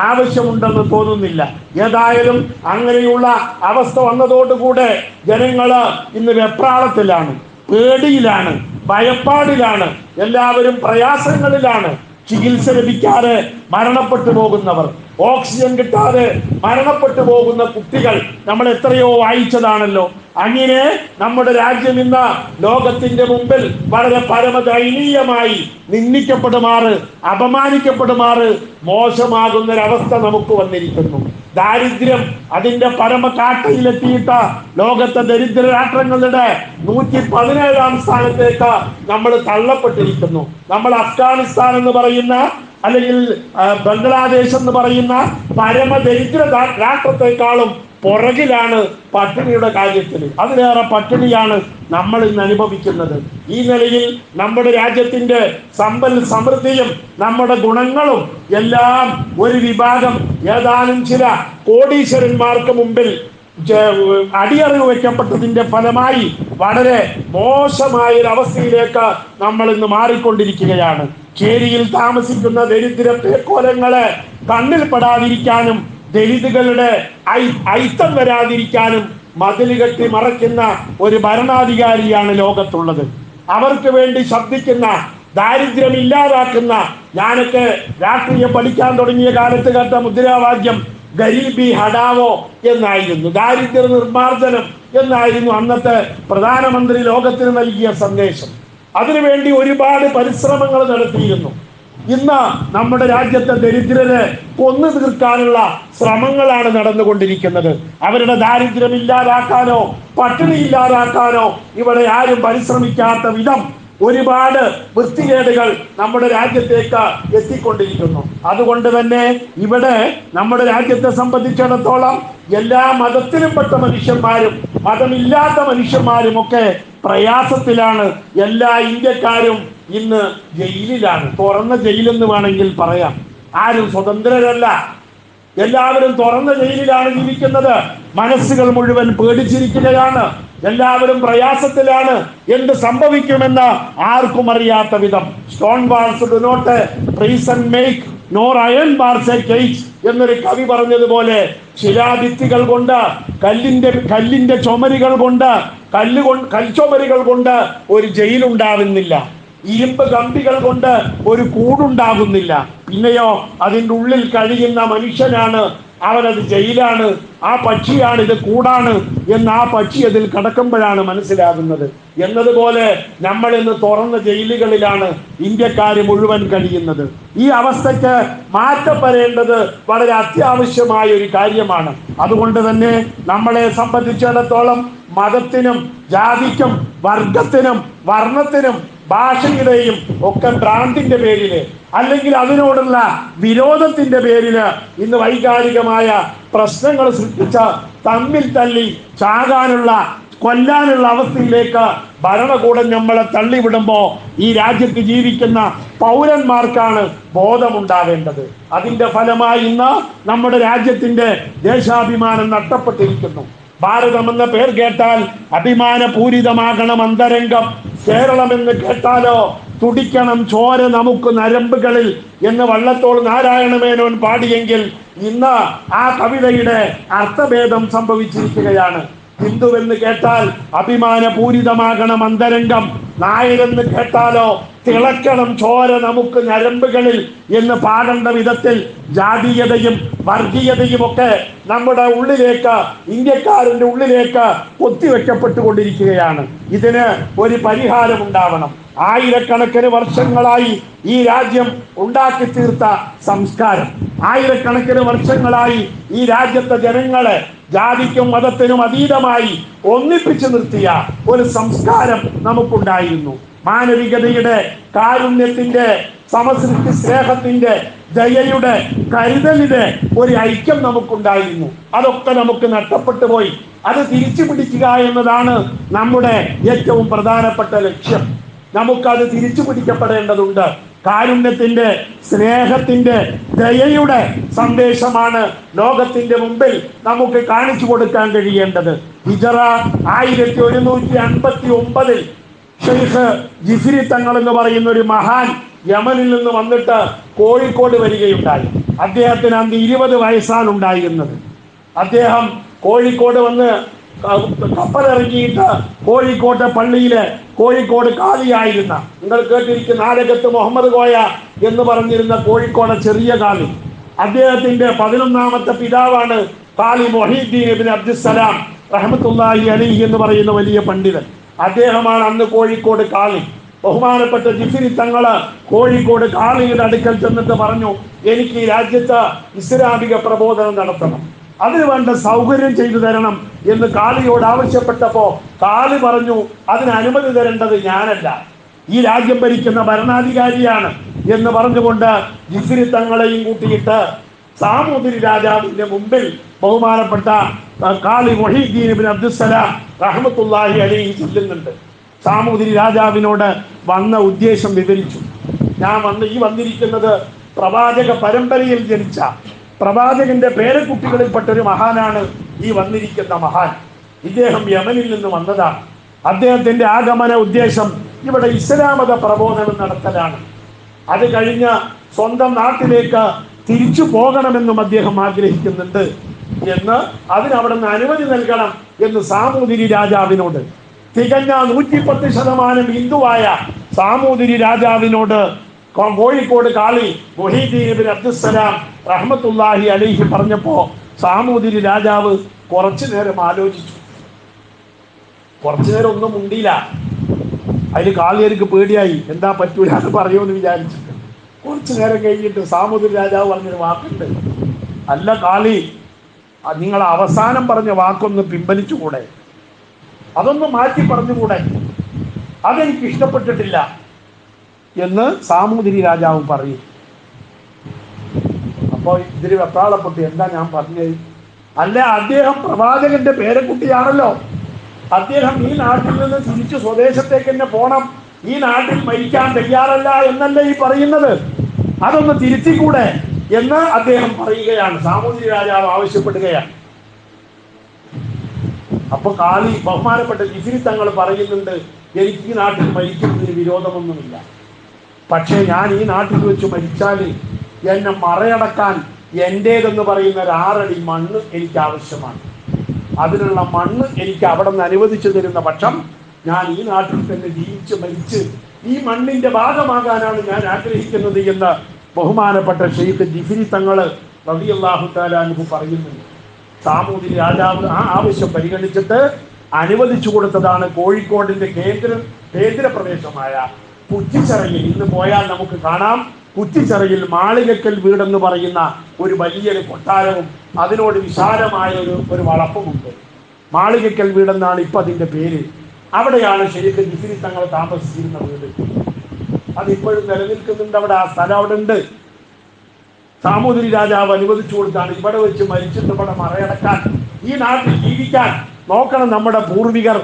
ആവശ്യമുണ്ടെന്ന് തോന്നുന്നില്ല. ഏതായാലും അങ്ങനെയുള്ള അവസ്ഥ വന്നതോടുകൂടെ ജനങ്ങള് ഇന്ന് വെപ്രാളത്തിലാണ്, പേടിയിലാണ്, ഭയപ്പാടിലാണ്, എല്ലാവരും പ്രയാസങ്ങളിലാണ്. ചികിത്സ ലഭിക്കാതെ മരണപ്പെട്ടു പോകുന്നവർ, ഓക്സിജൻ കിട്ടാതെ മരണപ്പെട്ടു പോകുന്ന കുട്ടികൾ നമ്മൾ എത്രയോ വായിച്ചതാണല്ലോ. അങ്ങനെ നമ്മുടെ രാജ്യം ഇന്ന് ലോകത്തിന്റെ മുമ്പിൽ വളരെ പരമദയനീയമായി നിന്ദിക്കപ്പെടുമാറ്, അപമാനിക്കപ്പെടുമാറ് മോശമാകുന്നൊരവസ്ഥ നമുക്ക് വന്നിരിക്കുന്നു. ദാരിദ്ര്യം അതിന്റെ പരമകാട്ടയിലെത്തിയിട്ട ലോകത്തെ ദരിദ്ര രാഷ്ട്രങ്ങളുടെ 117-ാം സ്ഥാനത്തേക്ക് നമ്മൾ തള്ളപ്പെട്ടിരിക്കുന്നു. നമ്മൾ അഫ്ഗാനിസ്ഥാൻ എന്ന് പറയുന്ന, അല്ലെങ്കിൽ ബംഗ്ലാദേശ് എന്ന് പറയുന്ന പരമദരിദ്ര രാഷ്ട്രത്തെക്കാളും പുറകിലാണ് പട്ടിണിയുടെ കാര്യത്തിൽ. അതിലേറെ പട്ടിണിയാണ് നമ്മൾ ഇന്ന് അനുഭവിക്കുന്നത്. ഈ നിലയിൽ നമ്മുടെ രാജ്യത്തിന്റെ സമ്പൽ സമൃദ്ധിയും നമ്മുടെ ഗുണങ്ങളും എല്ലാം ഒരു വിഭാഗം ഏതാനും ചില കോടീശ്വരന്മാർക്ക് മുമ്പിൽ അടിയറവ് വയ്ക്കപ്പെട്ടതിന്റെ ഫലമായി വളരെ മോശമായ ഒരു അവസ്ഥയിലേക്ക് നമ്മൾ ഇന്ന് മാറിക്കൊണ്ടിരിക്കുകയാണ്. ചേരിയിൽ താമസിക്കുന്ന ദരിദ്ര പേക്കോലങ്ങളെ കണ്ണിൽ പെടാതിരിക്കാനും ദലിതുകളുടെ ഐത്തം വരാതിരിക്കാനും മതിൽ കെട്ടി മറയ്ക്കുന്ന ഒരു ഭരണാധികാരിയാണ് ലോകത്തുള്ളത്. അവർക്ക് വേണ്ടി ശബ്ദിക്കുന്ന, ദാരിദ്ര്യം ഇല്ലാതാക്കുന്ന, ഞാനൊക്കെ രാഷ്ട്രീയം പഠിക്കാൻ തുടങ്ങിയ കാലത്ത് കേട്ട മുദ്രാവാക്യം ഗരീബി ഹടാവോ എന്നായിരുന്നു, ദാരിദ്ര്യ നിർമ്മാർജ്ജനം എന്നായിരുന്നു അന്നത്തെ പ്രധാനമന്ത്രി ലോകത്തിന് നൽകിയ സന്ദേശം. അതിനുവേണ്ടി ഒരുപാട് പരിശ്രമങ്ങൾ നടത്തിയിരുന്നു. ഇന്ന് നമ്മുടെ രാജ്യത്തെ ദരിദ്രരെ കൊന്നു തീർക്കാനുള്ള ശ്രമങ്ങളാണ് നടന്നുകൊണ്ടിരിക്കുന്നത്. അവരുടെ ദാരിദ്ര്യം ഇല്ലാതാക്കാനോ പട്ടിണി ഇല്ലാതാക്കാനോ ഇവിടെ ആരും പരിശ്രമിക്കാത്ത വിധം ഒരുപാട് വൃത്തികേടുകൾ നമ്മുടെ രാജ്യത്തേക്ക് എത്തിക്കൊണ്ടിരിക്കുന്നു. അതുകൊണ്ട് തന്നെ ഇവിടെ നമ്മുടെ രാജ്യത്തെ സംബന്ധിച്ചിടത്തോളം എല്ലാ മതത്തിലും പെട്ട മനുഷ്യന്മാരും മതമില്ലാത്ത മനുഷ്യന്മാരും ഒക്കെ പ്രയാസത്തിലാണ്. എല്ലാ ഇന്ത്യക്കാരും ഇന്ന് ജയിലിലാണ്. തുറന്ന ജയിലെന്ന് വേണമെങ്കിൽ പറയാം. ആരും സ്വതന്ത്രരല്ല, എല്ലാവരും തുറന്ന ജയിലിലാണ് ജീവിക്കുന്നത്. മനസ്സുകൾ മുഴുവൻ പേടിച്ചിരിക്കുകയാണ്. എല്ലാവരും പ്രയാസത്തിലാണ്. എന്ത് സംഭവിക്കുമെന്ന് ആർക്കും അറിയാത്ത വിധം. Stone walls do not prison make nor iron bars a cage എന്നൊരു കവി പറഞ്ഞതുപോലെ ശിലാഭിത്തികൾ കൊണ്ട്, കല്ലിന്റെ ചുമരുകൾ കൊണ്ട്, കൽച്ചുമരുകൾ കൊണ്ട് ഒരു ജയിലുണ്ടാവുന്നില്ല. ഇരുമ്പ് കമ്പികൾ കൊണ്ട് ഒരു കൂടുണ്ടാകുന്നില്ല. പിന്നെയോ അതിൻ്റെ ഉള്ളിൽ കഴിയുന്ന മനുഷ്യനാണ്, അവനത് ജയിലാണ്, ആ പക്ഷിയാണ്, ഇത് കൂടാണ് എന്ന് ആ പക്ഷി അതിൽ കടക്കുമ്പോഴാണ് മനസ്സിലാകുന്നത്. എന്നതുപോലെ നമ്മൾ ഇന്ന് തുറന്ന ജയിലുകളിലാണ് ഇന്ത്യക്കാർ മുഴുവൻ കഴിയുന്നത്. ഈ അവസ്ഥയ്ക്ക് മാറ്റം വരേണ്ടത് വളരെ അത്യാവശ്യമായ ഒരു കാര്യമാണ്. അതുകൊണ്ട് തന്നെ നമ്മളെ സംബന്ധിച്ചിടത്തോളം മതത്തിനും ജാതിക്കും വർഗത്തിനും വർണ്ണത്തിനും ഭാഷയുടെയും ഒക്കെ ഭ്രാന്തിന്റെ പേരില്, അല്ലെങ്കിൽ അതിനോടുള്ള വിരോധത്തിന്റെ പേരില് ഇന്ന് വൈകാരികമായ പ്രശ്നങ്ങൾ സൃഷ്ടിച്ച തമ്മിൽ തല്ലി ചാകാനുള്ള, കൊല്ലാനുള്ള അവസ്ഥയിലേക്ക് ഭരണകൂടം നമ്മളെ തള്ളിവിടുമ്പോ ഈ രാജ്യത്ത് ജീവിക്കുന്ന പൗരന്മാർക്കാണ് ബോധമുണ്ടാവേണ്ടത്. അതിന്റെ ഫലമായി ഇന്ന് നമ്മുടെ രാജ്യത്തിന്റെ ദേശാഭിമാനം നഷ്ടപ്പെട്ടിരിക്കുന്നു. ഭാരതം എന്ന പേർ കേട്ടാൽ അഭിമാനപൂരിതമാകണം അന്തരംഗം. കേരളം എന്ന് കേട്ടാലോ തുടിക്കണം ചോര നമുക്ക് നരമ്പുകളിൽ എന്ന് വള്ളത്തോൾ നാരായണമേനോൻ പാടിയെങ്കിൽ ഇന്ന് ആ കവിതയുടെ അർത്ഥഭേദം സംഭവിച്ചിരിക്കുകയാണ്. ഹിന്ദുവെന്ന് കേട്ടാൽ അഭിമാനപൂരിതമാകണം അന്തരംഗം, നായരെന്ന് കേട്ടാലോ തിളക്കണം ചോര നമുക്ക് ഞരമ്പുകളിൽ എന്ന് പാടേണ്ട വിധത്തിൽ ജാതീയതയും വർഗീയതയും ഒക്കെ നമ്മുടെ ഉള്ളിലേക്ക്, ഇന്ത്യക്കാരന്റെ ഉള്ളിലേക്ക് കൊത്തിവെക്കപ്പെട്ടുകൊണ്ടിരിക്കുകയാണ്. ഇതിന് ഒരു പരിഹാരം ഉണ്ടാവണം. ആയിരക്കണക്കിന് വർഷങ്ങളായി ഈ രാജ്യം ഉണ്ടാക്കി തീർത്ത സംസ്കാരം, ആയിരക്കണക്കിന് വർഷങ്ങളായി ഈ രാജ്യത്തെ ജനങ്ങളെ ജാതിക്കും മതത്തിനും അതീതമായി ഒന്നിപ്പിച്ചു നിർത്തിയ ഒരു സംസ്കാരം നമുക്കുണ്ടായിരുന്നു. മാനവികതയുടെ, കാരുണ്യത്തിന്റെ, സമസൃഷ്ടി സ്നേഹത്തിന്റെ, ദയയുടെ, കരുതലിന്റെ ഒരു ഐക്യം നമുക്കുണ്ടായിരുന്നു. അതൊക്കെ നമുക്ക് നഷ്ടപ്പെട്ടു പോയി. അത് തിരിച്ചു പിടിക്കുക എന്നതാണ് നമ്മുടെ ഏറ്റവും പ്രധാനപ്പെട്ട ലക്ഷ്യം. നമുക്കത് തിരിച്ചു പിടിക്കപ്പെടേണ്ടതുണ്ട്. കാരുണ്യത്തിന്റെ, സ്നേഹത്തിന്റെ, ദയയുടെ സന്ദേശമാണ് ലോകത്തിന്റെ മുമ്പിൽ നമുക്ക് കാണിച്ചു കൊടുക്കാൻ കഴിയേണ്ടത്. ഹിജറ 1159 ഷെയ്ഖ് ജിഫ്രി തങ്ങൾ എന്ന് പറയുന്ന ഒരു മഹാൻ യമനിൽ നിന്ന് വന്നിട്ട് കോഴിക്കോട് വരികയുണ്ടായി. അദ്ദേഹത്തിന് അന്ന് 20 വയസ്സാണ് ഉണ്ടായിരുന്നത്. അദ്ദേഹം കോഴിക്കോട് വന്ന് കപ്പലിറങ്ങിയിട്ട് കോഴിക്കോട്ടെ പള്ളിയിലെ, കോഴിക്കോട് കാളിയായിരുന്ന, നിങ്ങൾ കേട്ടിരിക്കുന്ന നാടകത്ത് മുഹമ്മദ് കോയ എന്ന് പറഞ്ഞിരുന്ന കോഴിക്കോട് ചെറിയ കാളി, അദ്ദേഹത്തിന്റെ 11ാമത്തെ പിതാവാണ് കാളി മൊഹീദ്ദീൻ ഇബ്നു അബ്ദുസ്സലാം റഹ്മത്തുള്ളാഹി അലൈഹി എന്ന് പറയുന്ന വലിയ പണ്ഡിതൻ. അദ്ദേഹമാണ് അന്ന് കോഴിക്കോട് കാളി. ബഹുമാനപ്പെട്ട ജിഫ്രി തങ്ങള് കോഴിക്കോട് കാളിയുടെ അടുക്കൽ ചെന്നിട്ട് പറഞ്ഞു, എനിക്ക് ഈ രാജ്യത്ത് ഇസ്ലാമിക പ്രബോധനം നടത്തണം, അതിന് വേണ്ട സൗകര്യം ചെയ്തു തരണം എന്ന് കാളിയോട് ആവശ്യപ്പെട്ടപ്പോ കാളി പറഞ്ഞു, അതിന് അനുമതി തരേണ്ടത് ഞാനല്ല, ഈ രാജ്യം ഭരിക്കുന്ന ഭരണാധികാരിയാണ് എന്ന് പറഞ്ഞുകൊണ്ട് ജിഫ്രി തങ്ങളെയും കൂട്ടിയിട്ട് സാമൂതിരി രാജാവിന്റെ മുമ്പിൽ ബഹുമാനപ്പെട്ട കാളി മൊഹീദ്ദീൻ ഇബ്നു അബ്ദുസ്സലാം റഹ്മത്തുള്ളാഹി അലൈഹി ചെല്ലുന്നുണ്ട്. സാമൂതിരി രാജാവിനോട് വന്ന ഉദ്ദേശം വിവരിച്ചു. ഞാൻ വന്നിരിക്കുന്നത് പ്രവാചക പരമ്പരയിൽ ജനിച്ച പ്രവാചകന്റെ പേരക്കുട്ടികളിൽപ്പെട്ട ഒരു മഹാനാണ് ഈ വന്നിരിക്കുന്ന മഹാൻ. ഇദ്ദേഹം യമനിൽ നിന്ന് വന്നതാണ്. അദ്ദേഹത്തിന്റെ ആഗമന ഉദ്ദേശം ഇവിടെ ഇസ്ലാമത പ്രബോധനം നടത്തലാണ്. അത് കഴിഞ്ഞ് സ്വന്തം നാട്ടിലേക്ക് തിരിച്ചു പോകണമെന്നും അദ്ദേഹം ആഗ്രഹിക്കുന്നുണ്ട് എന്ന്, അതിനവിടെ നിന്ന് അനുമതി നൽകണം എന്ന് സാമൂതിരി രാജാവിനോട്, തികഞ്ഞ 110% ഹിന്ദുവായ സാമൂതിരി രാജാവിനോട് കോഴിക്കോട് കാളി മൊഹീദ്ദീൻ ഇബ്നു അബ്ദുസ്സലാം റഹ്മത്തുള്ളാഹി അലൈഹി പറഞ്ഞപ്പോ സാമൂതിരി രാജാവ് കുറച്ചു നേരം ആലോചിച്ചു. കുറച്ചു നേരം ഒന്നും മുണ്ടിയില്ല. അതിൽ കാളിയർക്ക് പേടിയായി, എന്താ പറ്റൂല എന്ന് പറയുമെന്ന് വിചാരിച്ചിട്ട്. കുറച്ചു നേരം കഴിഞ്ഞിട്ട് സാമൂതിരി രാജാവ് പറഞ്ഞൊരു വാക്കുണ്ട്, അല്ല കാളി, നിങ്ങൾ അവസാനം പറഞ്ഞ വാക്കൊന്ന് പിൻവലിച്ചുകൂടെ, അതൊന്ന് മാറ്റി പറഞ്ഞുകൂടെ, അതെനിക്ക് ഇഷ്ടപ്പെട്ടിട്ടില്ല എന്ന് സാമൂതിരി രാജാവ് പറയും. അപ്പോൾ ഇതിന് വെപ്രാളപ്പെട്ടു, എന്താ ഞാൻ പറഞ്ഞത്? അല്ല, അദ്ദേഹം പ്രവാചകന്റെ പേരക്കുട്ടിയാണല്ലോ, അദ്ദേഹം ഈ നാട്ടിൽ നിന്ന് തിരിച്ചു സ്വദേശത്തേക്ക് തന്നെ പോണം, ഈ നാട്ടിൽ മരിക്കാൻ തയ്യാറല്ല എന്നല്ല ഈ പറയുന്നത്, അതൊന്ന് തിരുത്തിക്കൂടെ എന്ന് അദ്ദേഹം പറയുകയാണ്. സാമൂതിരി രാജാവ് ആവശ്യപ്പെടുകയാണ്. അപ്പൊ കാളി ബഹുമാനപ്പെട്ട ജിഫ്രി തങ്ങൾ പറയുന്നുണ്ട്, എനിക്ക് ഈ നാട്ടിൽ മരിക്കുന്നതിന് വിരോധമൊന്നുമില്ല, പക്ഷേ ഞാൻ ഈ നാട്ടിൽ വെച്ച് മരിച്ചാൽ എന്നെ മറയടക്കാൻ എൻ്റേതെന്ന് പറയുന്ന ഒരു 6 അടി മണ്ണ് എനിക്ക് ആവശ്യമാണ്. അതിനുള്ള മണ്ണ് എനിക്ക് അവിടെ നിന്ന് അനുവദിച്ചു തരുന്ന പക്ഷം ഞാൻ ഈ നാട്ടിൽ തന്നെ ജീവിച്ച് മരിച്ച് ഈ മണ്ണിന്റെ ഭാഗമാകാനാണ് ഞാൻ ആഗ്രഹിക്കുന്നത് എന്ന് ബഹുമാനപ്പെട്ട ഷെയ്ഖ് ജിഫ്രി തങ്ങൾ റളിയല്ലാഹു തആല അൻഹു പറയുന്നുണ്ട്. സാമൂതിരി രാജാവ് ആ ആവശ്യം പരിഗണിച്ചിട്ട് അനുവദിച്ചു കൊടുത്തതാണ് കോഴിക്കോടിന്റെ കേന്ദ്ര പ്രദേശമായ കുറ്റിച്ചിറയിൽ. ഇന്ന് പോയാൽ നമുക്ക് കാണാം, കുറ്റിച്ചിറയിൽ മാളികക്കൽ വീടെന്ന് പറയുന്ന ഒരു വലിയൊരു കൊട്ടാരവും അതിനോട് വിശാലമായ ഒരു വളപ്പുമുണ്ട്. മാളികക്കൽ വീടെന്നാണ് ഇപ്പൊ അതിന്റെ പേര്. അവിടെയാണ് ഷെയ്ഖ് ജിഫ്രി തങ്ങൾ താമസിച്ചിരുന്ന വീട്. അതിപ്പോഴും നിലനിൽക്കുന്നുണ്ട്. അവിടെ ആ സ്ഥലം അവിടെ ഉണ്ട്. സാമൂതിരി രാജാവ് അനുവദിച്ചു കൊടുത്താണ് ഇവിടെ വെച്ച് മരിച്ചിട്ട് ഇവിടെ മറയടക്കാൻ, ഈ നാട്ടിൽ ജീവിക്കാൻ നോക്കണം. നമ്മുടെ പൂർവികർ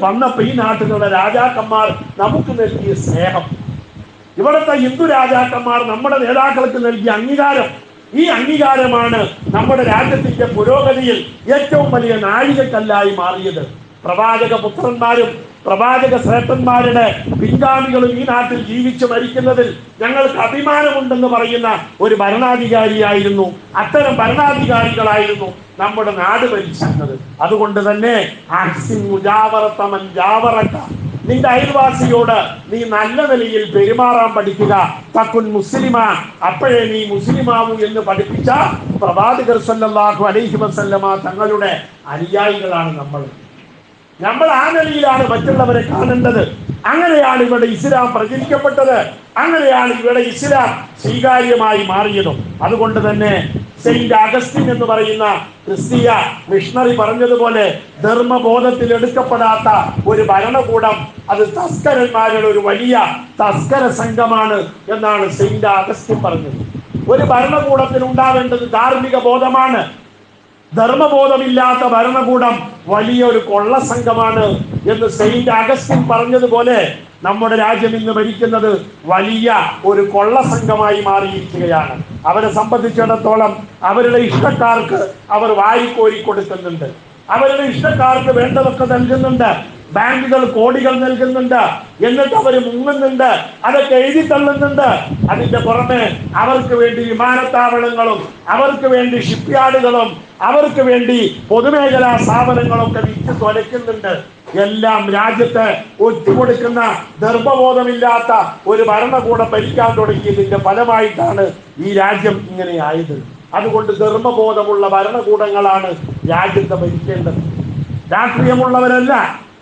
വന്നപ്പോ ഈ നാട്ടിലുള്ള രാജാക്കന്മാർ നമുക്ക് നൽകിയ സ്നേഹം, ഇവിടുത്തെ ഹിന്ദു രാജാക്കന്മാർ നമ്മുടെ നേതാക്കൾക്ക് നൽകിയ അംഗീകാരം, ഈ അംഗീകാരമാണ് നമ്മുടെ രാജ്യത്തിന്റെ പുരോഗതിയിൽ ഏറ്റവും വലിയ നാഴികക്കല്ലായി മാറിയത്. പ്രവാചക പുത്രന്മാരും പ്രവാചക ശ്രേഷ്ഠന്മാരുടെ പിൻഗാമികളും ഈ നാട്ടിൽ ജീവിച്ചു മരിക്കുന്നതിൽ ഞങ്ങൾക്ക് അഭിമാനമുണ്ടെന്ന് പറയുന്ന ഒരു ഭരണാധികാരിയായിരുന്നു, അത്തരം ഭരണാധികാരികളായിരുന്നു നമ്മുടെ നാട് ഭരിച്ചിരുന്നത്. അതുകൊണ്ട് തന്നെ നിന്റെ അയൽവാസിയോട് നീ നല്ല നിലയിൽ പെരുമാറാൻ പഠിക്കുക. തക്കുൻ മുസ്ലിമ, അപ്പോഴേ നീ മുസ്ലിമാവൂ എന്ന് പഠിപ്പിച്ച പ്രവാചകർ സല്ലല്ലാഹു അലൈഹി വസല്ലമ തങ്ങളുടെ അനുയായികളാണ് നമ്മൾ ആ നിലയിലാണ് മറ്റുള്ളവരെ കാണേണ്ടത്. അങ്ങനെയാണ് ഇവിടെ ഇസ്ലാം പ്രചരിക്കപ്പെട്ടത്, അങ്ങനെയാണ് ഇവിടെ ഇസ്ലാം സ്വീകാര്യമായി മാറിയതും. അതുകൊണ്ട് തന്നെ സെയിന്റ് അഗസ്റ്റിൻ എന്ന് പറയുന്ന ക്രിസ്തീയ മിഷണറി പറഞ്ഞതുപോലെ ധർമ്മബോധത്തിൽ എടുക്കപ്പെടാത്ത ഒരു ഭരണകൂടം അത് തസ്കരന്മാരുടെ ഒരു വലിയ തസ്കര സംഘമാണ് എന്നാണ് സെയിന്റ് അഗസ്റ്റിൻ പറഞ്ഞത്. ഒരു ഭരണകൂടത്തിന് ഉണ്ടാവേണ്ടത് ധാർമ്മിക ബോധമാണ്. ധർമ്മബോധമില്ലാത്ത ഭരണകൂടം വലിയൊരു കൊള്ള സംഘമാണ് എന്ന് സെയിന്റ് അഗസ്റ്റിൻ പറഞ്ഞതുപോലെ നമ്മുടെ രാജ്യം ഇന്ന് ഭരിക്കുന്നത് വലിയ ഒരു കൊള്ള സംഘമായി മാറിയിരിക്കുകയാണ്. അവരെ സംബന്ധിച്ചിടത്തോളം അവരുടെ ഇഷ്ടക്കാർക്ക് അവർ വാരിക്കോരി കൊടുക്കുന്നുണ്ട്, അവരുടെ ഇഷ്ടക്കാർക്ക് വേണ്ടതൊക്കെ നൽകുന്നുണ്ട്, ബാങ്കുകൾ കോടികൾ നൽകുന്നുണ്ട്, എന്നിട്ട് അവർ മുങ്ങുന്നുണ്ട്, അതൊക്കെ എഴുതി തള്ളുന്നുണ്ട്. അതിന്റെ പുറമെ അവർക്ക് വേണ്ടി വിമാനത്താവളങ്ങളും അവർക്ക് വേണ്ടി ഷിപ്പ്യാർഡുകളും അവർക്ക് വേണ്ടി പൊതുമേഖലാ സ്ഥാപനങ്ങളൊക്കെ വിറ്റ് തുലയ്ക്കുന്നുണ്ട്. എല്ലാം രാജ്യത്ത് ഒറ്റുകൊടുക്കുന്ന ധർമ്മബോധമില്ലാത്ത ഒരു ഭരണകൂടം ഭരിക്കാൻ തുടങ്ങിയതിന്റെ ഫലമായിട്ടാണ് ഈ രാജ്യം ഇങ്ങനെ ആയത്. അതുകൊണ്ട് ധർമ്മബോധമുള്ള ഭരണകൂടങ്ങളാണ് രാജ്യത്തെ ഭരിക്കേണ്ടത്, രാഷ്ട്രീയമുള്ളവരല്ല.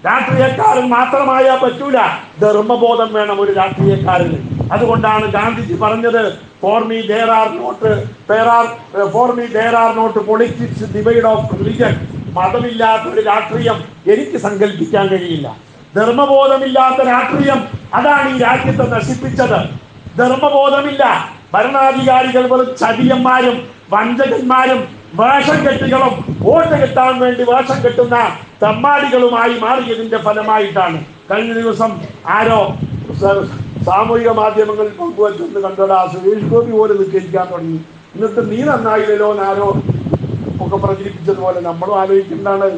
രാഷ്ട്രീയക്കാരൻ മാത്രമായാൽ പറ്റൂല, ധർമ്മബോധം വേണം ഒരു രാഷ്ട്രീയക്കാരന്. അതുകൊണ്ടാണ് ഗാന്ധിജി പറഞ്ഞത്, for me there are not politics divide of religion. മതമില്ലാത്ത ഒരു രാഷ്ട്രീയം എനിക്ക് സങ്കല്പിക്കാൻ കഴിയില്ല. ധർമ്മബോധമില്ലാത്ത രാഷ്ട്രീയം അതാണ് ഈ രാജ്യത്തെ നശിപ്പിച്ചത്. ധർമ്മബോധമില്ല, ഭരണാധികാരികൾ വെറും ചതിയന്മാരും വഞ്ചകന്മാരും വേഷം കെട്ടികളും വോട്ട് കിട്ടാൻ വേണ്ടി വേഷം കെട്ടുന്ന തെമ്മാടികളുമായി മാറിയതിന്റെ ഫലമായിട്ടാണ്. കഴിഞ്ഞ ദിവസം ആരോ സാമൂഹിക മാധ്യമങ്ങളിൽ പങ്കുവച്ചെന്ന് കണ്ടോടാ, സുരേഷ് ഗോപി പോലും നിൽക്കാൻ തുടങ്ങി, എന്നിട്ട് നീ നന്നായില്ലല്ലോ എന്നാരോ ഒക്കെ പ്രചരിപ്പിച്ചതുപോലെ നമ്മളും ആലോചിക്കേണ്ടതാണ്.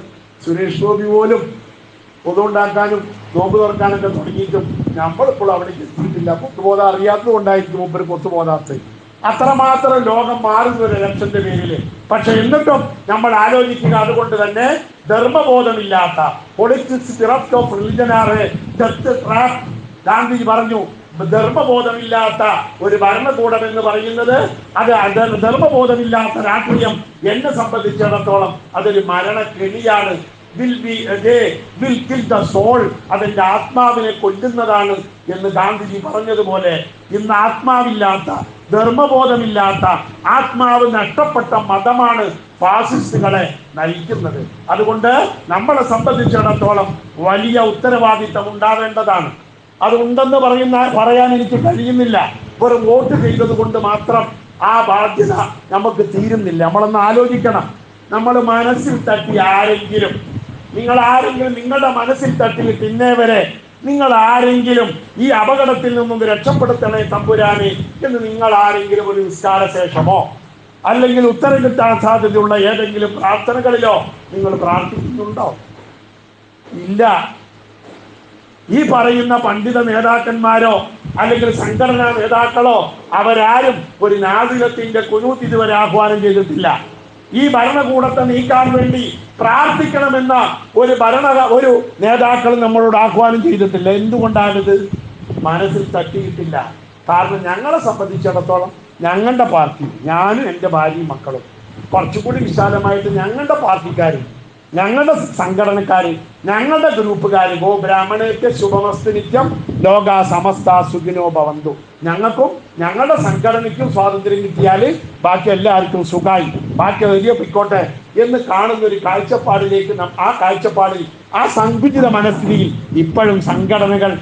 സുരേഷ് ഗോപി പോലും പൊതുണ്ടാക്കാനും നോമ്പ് തുറക്കാനൊക്കെ തുടങ്ങിയിട്ടും നമ്മളിപ്പോൾ അവിടേക്ക് എത്തിയിട്ടില്ല. പൊത്തുബോധം അറിയാത്തത് കൊണ്ടായിരിക്കും മുമ്പ് പൊത്തുബോധാത്തത്. അത്രമാത്രം ലോകം മാറുന്ന ഒരു ഇലക്ഷന്റെ പേരില്. പക്ഷെ എന്നിട്ടും നമ്മൾ ആലോചിക്കുക, അതുകൊണ്ട് തന്നെ ധർമ്മബോധമില്ലാത്ത പൊളിറ്റിക്സ് തിറപ്റ്റ് ഓഫ് റിലിജൻ ആറ് ഡെത്ത് ട്രാപ്പ്. ഗാന്ധിജി പറഞ്ഞു, ധർമ്മബോധമില്ലാത്ത ഒരു ഭരണകൂടം എന്ന് പറയുന്നത്, അത് ധർമ്മബോധമില്ലാത്ത രാഷ്ട്രീയം എന്നെ സംബന്ധിച്ചിടത്തോളം അതൊരു മരണക്കെണിയാണ്. അതിന്റെ ആത്മാവിനെ കൊല്ലുന്നതാണ് എന്ന് ഗാന്ധിജി പറഞ്ഞതുപോലെ ഇന്ന് ആത്മാവില്ലാത്ത, ധർമ്മബോധമില്ലാത്ത, ആത്മാവ് നഷ്ടപ്പെട്ട മതമാണ് ഫാസിസ്റ്റുകളെ നയിക്കുന്നത്. അതുകൊണ്ട് നമ്മളെ സംബന്ധിച്ചിടത്തോളം വലിയ ഉത്തരവാദിത്തം ഉണ്ടാവേണ്ടതാണ്. അതുണ്ടെന്ന് പറയാൻ എനിക്ക് കഴിയുന്നില്ല. ഒരു വോട്ട് ചെയ്തത് കൊണ്ട് മാത്രം ആ ബാധ്യത നമുക്ക് തീരുന്നില്ല. നമ്മളൊന്ന് ആലോചിക്കണം. നമ്മൾ മനസ്സിൽ തട്ടി ആരെങ്കിലും, നിങ്ങളുടെ മനസ്സിൽ തട്ടിയിട്ട് ഇന്നേ വരെ നിങ്ങൾ ആരെങ്കിലും ഈ അപകടത്തിൽ നിന്നും രക്ഷപ്പെടുത്തണേ തമ്പുരാനെ എന്ന് നിങ്ങൾ ആരെങ്കിലും ഒരു നിസ്കാര ശേഷമോ അല്ലെങ്കിൽ ഉത്തരം കിട്ടാൻ സാധ്യതയുള്ള ഏതെങ്കിലും പ്രാർത്ഥനകളിലോ നിങ്ങൾ പ്രാർത്ഥിക്കുന്നുണ്ടോ? ഇല്ല. ഈ പറയുന്ന പണ്ഡിത നേതാക്കന്മാരോ അല്ലെങ്കിൽ സംഘടനാ നേതാക്കളോ അവരാരും ഒരു നാസിലത്തിന്റെ കുനൂത്ത് ഇതുവരെ ആഹ്വാനം ചെയ്തിട്ടില്ല. ഈ ഭരണകൂടത്തെ നീക്കാൻ വേണ്ടി പ്രാർത്ഥിക്കണമെന്ന ഒരു നേതാക്കൾ നമ്മളോട് ആഹ്വാനം ചെയ്തിട്ടില്ല. എന്തുകൊണ്ടാണിത്? മനസ്സിൽ തട്ടിയിട്ടില്ല. കാരണം ഞങ്ങളെ സംബന്ധിച്ചിടത്തോളം ഞങ്ങളുടെ പാർട്ടി, ഞാനും എൻ്റെ ഭാര്യയും മക്കളും, കുറച്ചുകൂടി വിശാലമായിട്ട് ഞങ്ങളുടെ പാർട്ടിക്കാർ, ഞങ്ങളുടെ സംഘടനക്കാർ, ഞങ്ങളുടെ ഗ്രൂപ്പുകാർ, ഗോ ബ്രാഹ്മണേക്ക് ശുഭമസ്തു നിത്യം ലോക സമസ്ത സുഖിനോ ഭവന്തു. ഞങ്ങൾക്കും ഞങ്ങളുടെ സംഘടനയ്ക്കും സ്വാതന്ത്ര്യം കിട്ടിയാൽ ബാക്കി എല്ലാവർക്കും സുഖമായി, ബാക്കി വലിയ പൊയ്ക്കോട്ടെ എന്ന് കാണുന്ന ഒരു കാഴ്ചപ്പാടിലേക്ക്, ആ കാഴ്ചപ്പാടിൽ, ആ സങ്കുചിത മനസ്ഥിതിയിൽ ഇപ്പോഴും സംഘടനകൾ,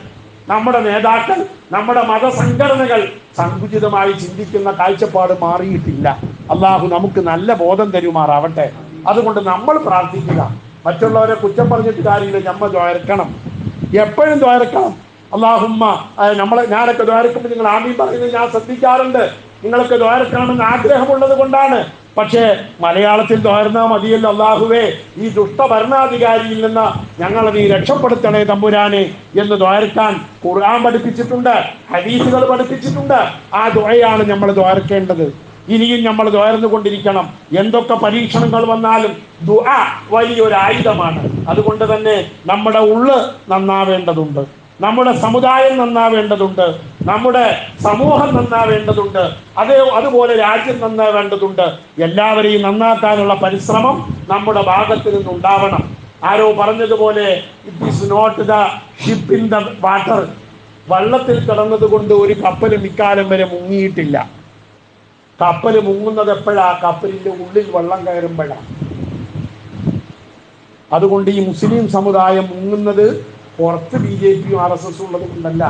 നമ്മുടെ നേതാക്കൾ, നമ്മുടെ മതസംഘടനകൾ സങ്കുചിതമായി ചിന്തിക്കുന്ന കാഴ്ചപ്പാട് മാറിയിട്ടില്ല. അള്ളാഹു നമുക്ക് നല്ല ബോധം തരുമാറാവട്ടെ. അതുകൊണ്ട് നമ്മൾ പ്രാർത്ഥിക്കുക. മറ്റുള്ളവരെ കുറ്റം പറഞ്ഞിട്ട് കാര്യമില്ല. നമ്മൾ ദ്വാരക്കണം, എപ്പോഴും ദ്വാരക്കണം. അള്ളാഹുമ്മ ഞാനൊക്കെ ദ്വാരക്കുമ്പോൾ നിങ്ങൾ ആമീൻ പറയുന്നത് ഞാൻ ശ്രദ്ധിക്കാറുണ്ട്. നിങ്ങൾക്ക് ദ്വാരക്കണമെന്ന് ആഗ്രഹമുള്ളത് കൊണ്ടാണ്. പക്ഷേ മലയാളത്തിൽ ദ്വാരുന്നാ മതിയല്ലോ. അള്ളാഹുവേ, ഈ ദുഷ്ടഭരണാധികാരിയിൽ നിന്ന് ഞങ്ങളെ നീ രക്ഷപ്പെടുത്തണേ തമ്പുരാനെ എന്ന് ദ്വാരക്കാൻ ഖുർആൻ പഠിപ്പിച്ചിട്ടുണ്ട്, ഹദീസുകൾ പഠിപ്പിച്ചിട്ടുണ്ട്. ആ ദുആയാണ് നമ്മൾ ദ്വാരക്കേണ്ടത്. ഇനിയും നമ്മൾ ദ്വാരന്നുകൊണ്ടിരിക്കണം. എന്തൊക്കെ പരീക്ഷണങ്ങൾ വന്നാലും ദുആ വലിയൊരു ആയുധമാണ്. അതുകൊണ്ട് തന്നെ നമ്മുടെ ഉള്ള് നന്നാവേണ്ടതുണ്ട്, നമ്മുടെ സമുദായം നന്നാവേണ്ടതുണ്ട്, നമ്മുടെ സമൂഹം നന്നാവേണ്ടതുണ്ട്, അതുപോലെ രാജ്യം നന്നാവേണ്ടതുണ്ട്. എല്ലാവരെയും നന്നാക്കാനുള്ള പരിശ്രമം നമ്മുടെ ഭാഗത്ത് നിന്നുണ്ടാവണം. ആരോ പറഞ്ഞതുപോലെ it is not the ship in the water. വള്ളത്തിൽ കിടന്നത് കൊണ്ട് ഒരു കപ്പലും ഇക്കാലം വരെ മുങ്ങിയിട്ടില്ല. കപ്പൽ മുങ്ങുന്നത് എപ്പോഴാ? കപ്പലിന്റെ ഉള്ളിൽ വെള്ളം കയറുമ്പോഴാണ്. അതുകൊണ്ട് ഈ മുസ്ലിം സമുദായം മുങ്ങുന്നത് പുറത്ത് BJP യും RSS ഉള്ളത് കൊണ്ടല്ല,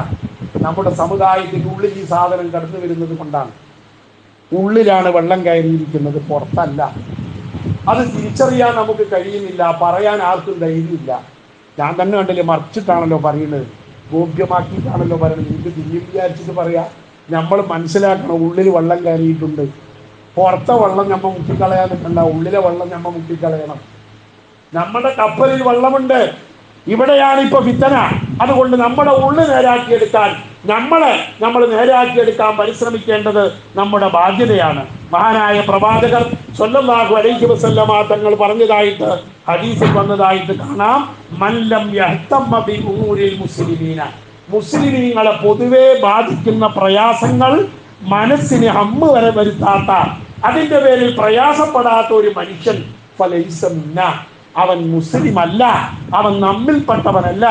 നമ്മുടെ സമുദായത്തിൻ്റെ ഉള്ളിൽ ഈ സാധനം കടന്നു വരുന്നത് കൊണ്ടാണ്. ഉള്ളിലാണ് വെള്ളം കയറിയിരിക്കുന്നത്, പുറത്തല്ല. അത് തിരിച്ചറിയാൻ നമുക്ക് കഴിയുന്നില്ല, പറയാൻ ആർക്കും ധൈര്യമില്ല. ഞാൻ തന്നെ കണ്ടില്ലേ, മറിച്ചിട്ടാണല്ലോ പറയുന്നത്, ഗോപ്യമാക്കിയിട്ടാണല്ലോ പറയുന്നത്. എനിക്ക് തിരിഞ്ഞു വിചാരിച്ചിട്ട് പറയാം. നമ്മൾ മനസ്സിലാക്കണം, ഉള്ളിൽ വെള്ളം കയറിയിട്ടുണ്ട്. പുറത്തെ വെള്ളം നമ്മൾ മുക്കിക്കളയാൻ നിൽക്കണ്ട, ഉള്ളിലെ വെള്ളം നമ്മൾ മുക്കിക്കളയണം. നമ്മുടെ കപ്പലിൽ വെള്ളമുണ്ട്, ഇവിടെയാണ് ഇപ്പൊ ഫിത്തന. അതുകൊണ്ട് നമ്മുടെ ഉള്ളിൽ നേരാക്കിയെടുക്കാൻ നമ്മൾ നേരാക്കിയെടുക്കാൻ പരിശ്രമിക്കേണ്ടത് നമ്മുടെ ബാധ്യതയാണ്. മഹാനായ പ്രവാചകർ സ്വല്ലല്ലാഹു അലൈഹി വസല്ലമ തങ്ങൾ പറഞ്ഞതായിട്ട് ഹദീസിൽ വന്നതായിട്ട് കാണാം, മല്ലം യഹ്തമ്മ ബി ഉമൂരിൽ മുസ്ലിമീന. മുസ്ലിമീങ്ങളെ പൊതുവെ ബാധിക്കുന്ന പ്രയാസങ്ങൾ മനസ്സിന് ഹമ്മ് വരെ വരുത്താത്ത, അതിൻ്റെ പേരിൽ പ്രയാസപ്പെടാത്ത ഒരു മനുഷ്യൻ ഫലൈസ മിന്നാ, അവൻ മുസ്ലിം അല്ല, അവൻ നമ്മിൽപ്പെട്ടവനല്ല.